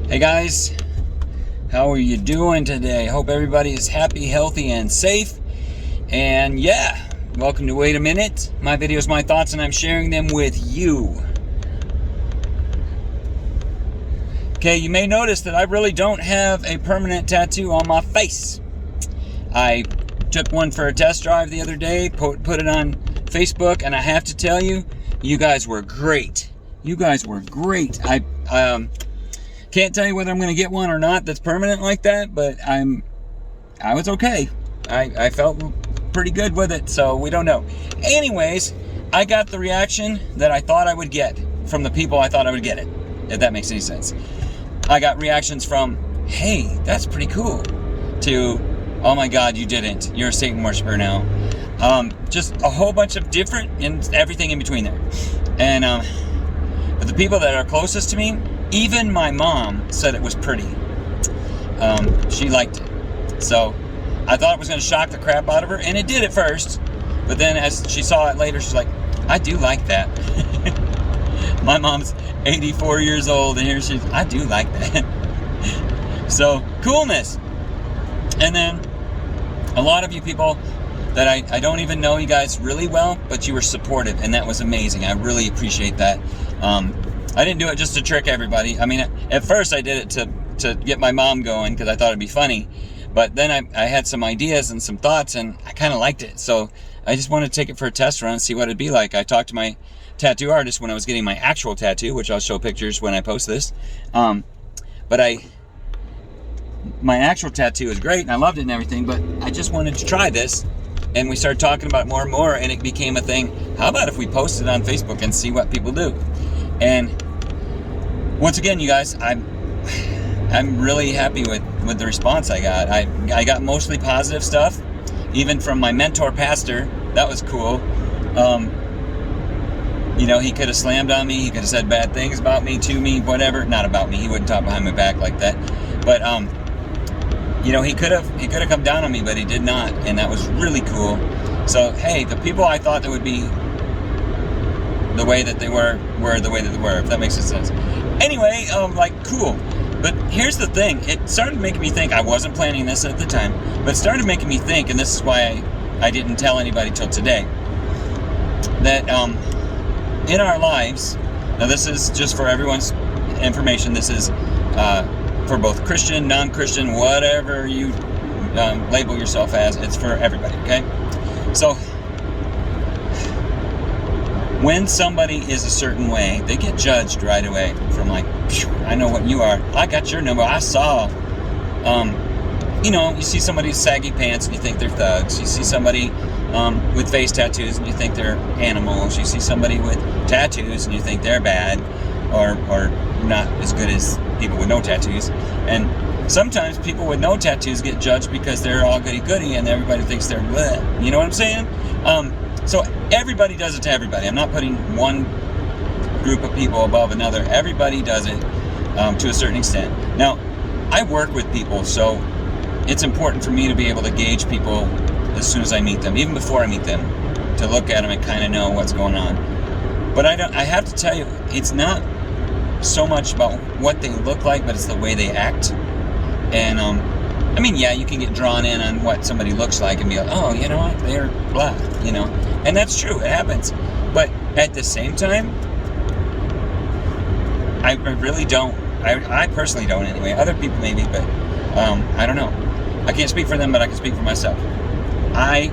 Hey guys, how are you doing today? Hope everybody is happy, healthy, and safe. And yeah, welcome to Wait a Minute. My videos, my thoughts, and I'm sharing them with you. Okay, you may notice that I really don't have a permanent tattoo on my face. I took one for a test drive the other day, put it on Facebook, and I have to tell you, you guys were great. You guys were great. I can't tell you whether I'm going to get one or not that's permanent like that, but I was okay. I felt pretty good with it, so we don't know. Anyways, I got the reaction that I thought I would get from the people I thought I would get it, if that makes any sense. I got reactions from, hey, that's pretty cool, to, oh my God, you didn't. You're a Satan worshiper now. Just a whole bunch of different and everything in between there. And but the people that are closest to me, even my mom said it was pretty. She liked it. So I thought it was going to shock the crap out of her, and it did at first. But then as she saw it later, she's like, I do like that. My mom's 84 years old, and here she's, I do like that. So, coolness. And then a lot of you people that I don't even know you guys really well, but you were supportive, and that was amazing. I really appreciate that. I didn't do it just to trick everybody. I mean, at first I did it to get my mom going because I thought it'd be funny, but then I had some ideas and some thoughts, and I kind of liked it. So I just wanted to take it for a test run and see what it'd be like. I talked to my tattoo artist when I was getting my actual tattoo, which I'll show pictures when I post this. But my actual tattoo is great, and I loved it and everything, but I just wanted to try this. And we started talking about it more and more, and it became a thing. How about if we post it on Facebook and see what people do? And once again, you guys, I'm really happy with the response I got. I got mostly positive stuff, even from my mentor pastor. That was cool. You know, he could have slammed on me. He could have said bad things about me, to me, whatever. Not about me. He wouldn't talk behind my back like that. But you know, he could have come down on me, but he did not, and that was really cool. So hey, the people I thought that would be the way that they were the way that they were, if that makes sense. Anyway, like, cool. But here's the thing, it started making me think. I wasn't planning this at the time, but it started making me think, and this is why I didn't tell anybody till today, that in our lives, now this is just for everyone's information, this is for both Christian, non-Christian, whatever you label yourself as, it's for everybody, okay? So when somebody is a certain way, they get judged right away from like, I know what you are. I got your number. I saw, you know, you see somebody with saggy pants and you think they're thugs. You see somebody with face tattoos and you think they're animals. You see somebody with tattoos and you think they're bad or not as good as people with no tattoos. And sometimes people with no tattoos get judged because they're all goody-goody and everybody thinks they're bleh. You know what I'm saying? So everybody does it to everybody. I'm not putting one group of people above another. Everybody does it to a certain extent. Now, I work with people, so it's important for me to be able to gauge people as soon as I meet them, even before I meet them, to look at them and kind of know what's going on. But I have to tell you, it's not so much about what they look like, but it's the way they act. And I mean, yeah, you can get drawn in on what somebody looks like and be like, oh, you know what, they're blah, you know. And that's true, it happens. But at the same time, I really don't. I personally don't anyway. Other people maybe, but I don't know. I can't speak for them, but I can speak for myself. I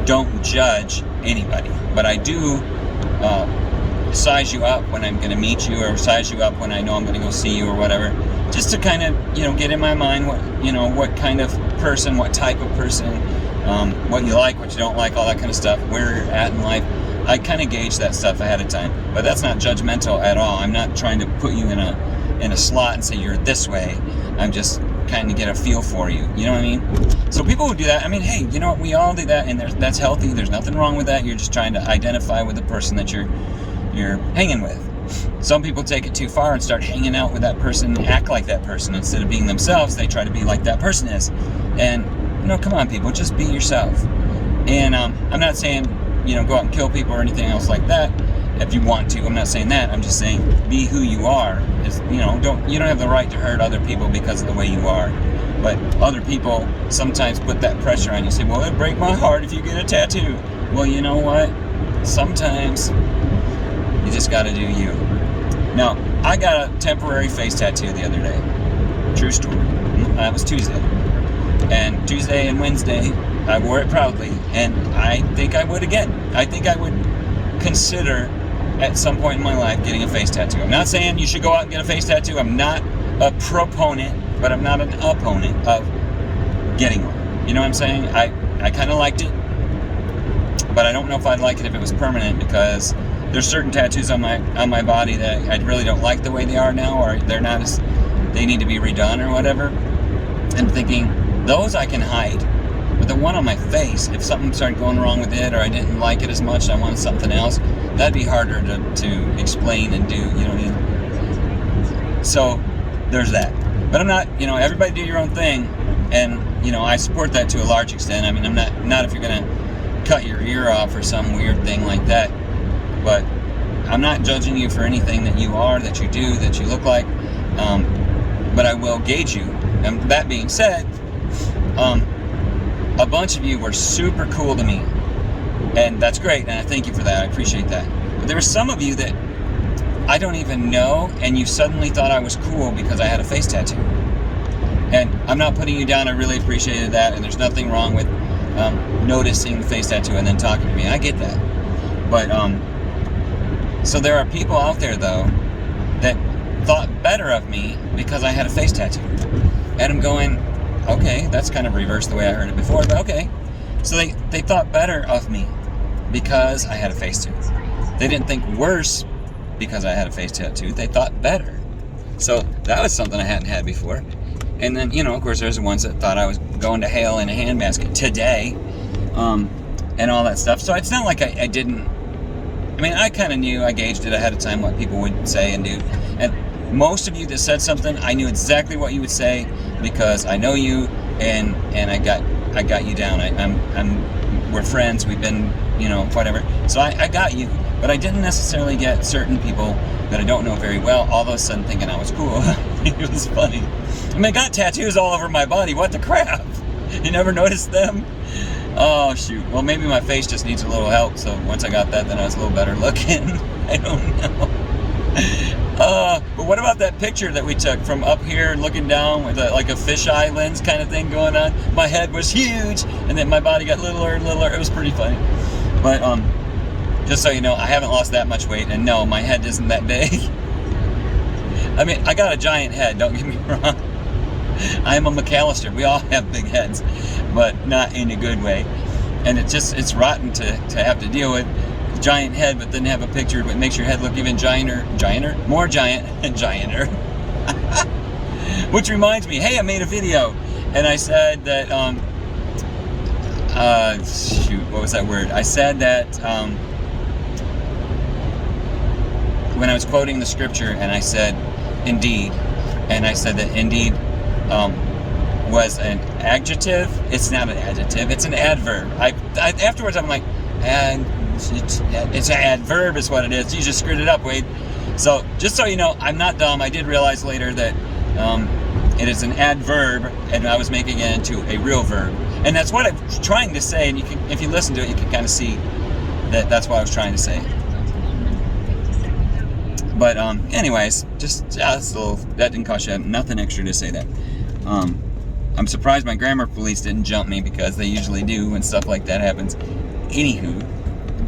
don't judge anybody, but I do size you up when I'm going to meet you, or size you up when I know I'm going to go see you or whatever, just to kind of, you know, get in my mind what kind of person, what type of person, what you like, what you don't like, all that kind of stuff, where you're at in life. I kind of gauge that stuff ahead of time, but that's not judgmental at all. I'm not trying to put you in a slot and say you're this way. I'm just kind of get a feel for you. You know what I mean? So people who do that, I mean, hey, you know what? We all do that, and that's healthy. There's nothing wrong with that. You're just trying to identify with the person that you're hanging with. Some people take it too far and start hanging out with that person and act like that person instead of being themselves. They try to be like that person is. And you know, come on, people, just be yourself. And I'm not saying, you know, go out and kill people or anything else like that. if you want to. I'm not saying that. I'm just saying be who you are. You don't have the right to hurt other people because of the way you are. But other people sometimes put that pressure on you. Say, well, it'd break my heart if you get a tattoo. Well, you know what? Sometimes you just got to do you. Now, I got a temporary face tattoo the other day. True story. That was Tuesday. And Tuesday and Wednesday, I wore it proudly. And I think I would again. I think I would consider at some point in my life getting a face tattoo. I'm not saying you should go out and get a face tattoo. I'm not a proponent, but I'm not an opponent of getting one. You know what I'm saying? I kind of liked it, but I don't know if I'd like it if it was permanent, because there's certain tattoos on my body that I really don't like the way they are now, or they need to be redone or whatever. And thinking those I can hide, but the one on my face, if something started going wrong with it or I didn't like it as much, I wanted something else, that'd be harder to explain and do. You know what I mean? So there's that. But I'm not, everybody do your own thing, and I support that to a large extent. I mean, I'm not if you're gonna cut your ear off or some weird thing like that, but I'm not judging you for anything that you are, that you do, that you look like, but I will gauge you. And that being said, a bunch of you were super cool to me, and that's great, and I thank you for that. I appreciate that. But there were some of you that I don't even know, and you suddenly thought I was cool because I had a face tattoo. And I'm not putting you down. I really appreciated that, and there's nothing wrong with noticing the face tattoo and then talking to me. I get that. But so there are people out there though that thought better of me because I had a face tattoo, and I'm going, okay, that's kind of reversed the way I heard it before, but okay. So they thought better of me because I had a face tattoo. They didn't think worse because I had a face tattoo. They thought better. So that was something I hadn't had before. And then, of course, there's the ones that thought I was going to hell in a handbasket today, and all that stuff. So it's not like I didn't. I mean, I kind of knew, I gauged it ahead of time what people would say and do. And most of you that said something, I knew exactly what you would say because I know you, and I got you down. We're friends. We've been, whatever. So I got you. But I didn't necessarily get certain people that I don't know very well all of a sudden thinking I was cool. It was funny. I mean, I got tattoos all over my body. What the crap? You never noticed them? Oh, shoot. Well, maybe my face just needs a little help. So once I got that, then I was a little better looking. I don't know. But what about that picture that we took from up here looking down with like a fisheye lens kind of thing going on? My head was huge, and then my body got littler and littler. It was pretty funny. But, just so you know, I haven't lost that much weight, and no, my head isn't that big. I mean, I got a giant head, don't get me wrong. I am a McAllister. We all have big heads, but not in a good way. And it's rotten to have to deal with a giant head, but then have a picture that makes your head look even more giant, and gianter. Which reminds me, hey, I made a video, and I said that, what was that word? I said that, when I was quoting the scripture, and I said, indeed, and I said that indeed was an adjective. It's not an adjective, it's an adverb. I afterwards I'm like, and it's an adverb is what it is. You just screwed it up, Wade. So just so you know, I'm not dumb. I did realize later that it is an adverb, and I was making it into a real verb. And that's what I'm trying to say, and if you listen to it, you can kind of see that that's what I was trying to say. But anyways, just that didn't cost you nothing extra to say that. I'm surprised my grammar police didn't jump me, because they usually do when stuff like that happens. Anywho,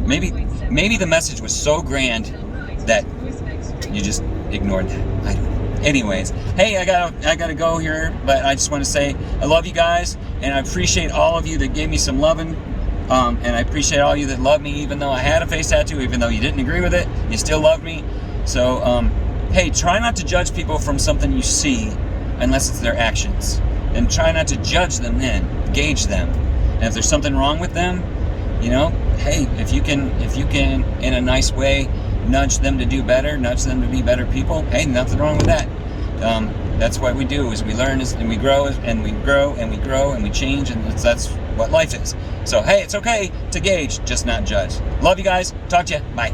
maybe the message was so grand that you just ignored that. I don't know. Anyways, hey, I gotta go here, but I just want to say I love you guys, and I appreciate all of you that gave me some loving. And I appreciate all of you that love me, even though I had a face tattoo, even though you didn't agree with it, you still loved me. So, hey, try not to judge people from something you see, unless it's their actions. And try not to judge them then, gauge them. And if there's something wrong with them, hey, if you can, in a nice way, nudge them to do better, nudge them to be better people, hey, nothing wrong with that. That's what we do, is we learn, and we grow, and we grow, and we grow, and we change, and that's what life is. So, hey, it's okay to gauge, just not judge. Love you guys. Talk to you. Bye.